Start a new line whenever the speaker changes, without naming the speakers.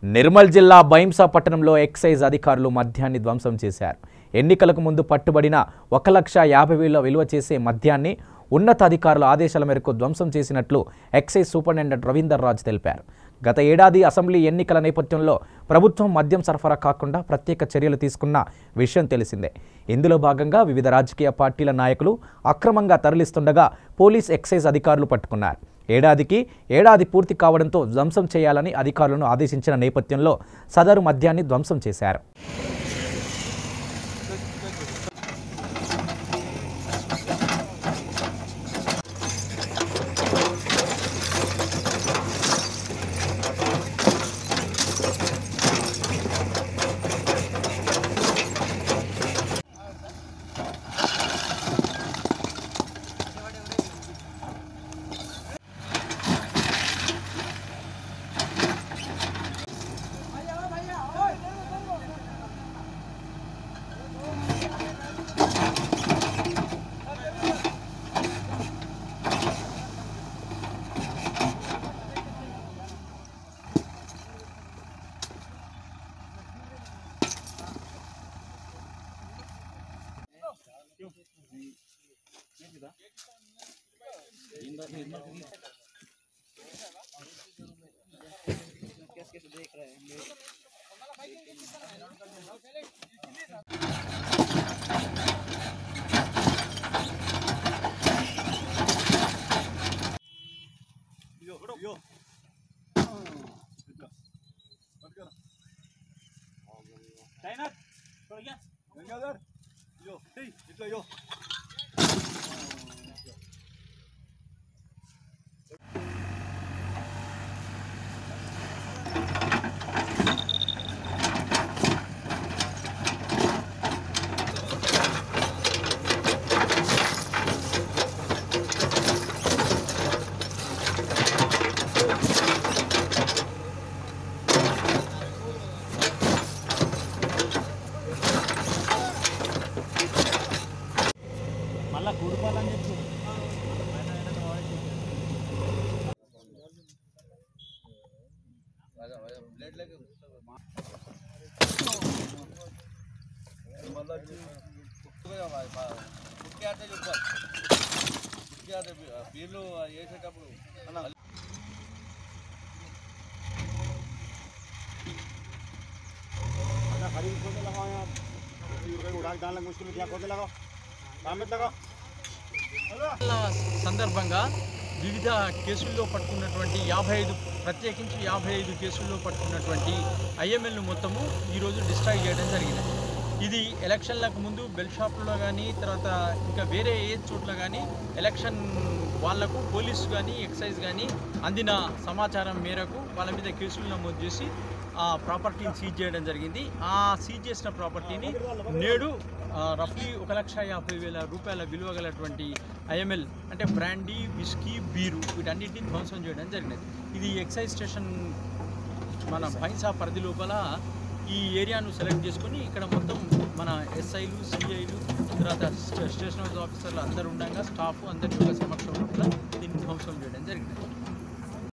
నిర్మల్ జిల్లా బైంసా పట్టణంలో ఎక్సైజ్ అధికారులు మద్యాన్ని ధ్వంసం చేశారు. ఎన్నికలకు ముందు పట్టుబడిన 1,50,000 విలువ చేసే మద్యాన్ని ఉన్నతాధికారుల ఆదేశాల మేరకు ధ్వంసం చేసినట్లు ఎక్సైజ్ సూపరింటెండెంట్ రవీందర్ రాజ్ తెలిపారు. గత ఏడాది అసెంబ్లీ ఎన్నికల నేపథ్యంలో ప్రభుత్వం మద్యం సరఫరా కాకుండా ప్రత్యేక చర్యలు తీసుకున్న విషయం తెలిసిందే. ఇందులో భాగంగా వివిధ రాజకీయ పార్టీల నాయకులు అక్రమంగా తరలిస్తుండగా పోలీస్ ఎక్సైజ్ అధికారులు పట్టుకున్నారు. ఏడాది పూర్తి కావడంతో ధ్వంసం చేయాలని అధికారులను ఆదేశించిన నేపథ్యంలో సదరు మద్యాన్ని ధ్వంసం చేశారు.
సందర్భంగా వివిధ కేసుల్లో పట్టుకున్నటువంటి 55 ప్రత్యేకించి 55 కేసుల్లో పట్టుకున్నటువంటి ఐఎంఎల్ను మొత్తము ఈరోజు డిస్ట్రాయ్ చేయడం జరిగింది. ఇది ఎలక్షన్లకు ముందు బెల్ షాప్లో కానీ తర్వాత ఇంకా వేరే ఏ చోట్ల కానీ ఎలక్షన్ వాళ్లకు పోలీసు కానీ ఎక్సైజ్ కానీ అందిన సమాచారం మేరకు వాళ్ళ మీద కేసులు నమోదు చేసి ఆ ప్రాపర్టీని సీజ్ చేయడం జరిగింది. ఆ సీజ్ చేసిన ప్రాపర్టీని నేడు రఫ్లీ 1,50,000 రూపాయల విలువ గలటువంటి ఐఎంఎల్ అంటే బ్రాండీ, విస్కీ, బీరు వీటన్నిటిని ధ్వంసం చేయడం జరిగినది. ఇది ఎక్సైజ్ స్టేషన్ మన బైంసా పరిధి లోపల ఈ ఏరియాను సెలెక్ట్ చేసుకొని ఇక్కడ మొత్తం మన ఎస్ఐలు, సిఐలు తర్వాత స్టేషన్ హౌస్ ఆఫీసర్లు అందరూ ఉండగా స్టాఫ్ అందరి యొక్క సమక్షంలో దీన్ని ధ్వంసం చేయడం జరిగింది.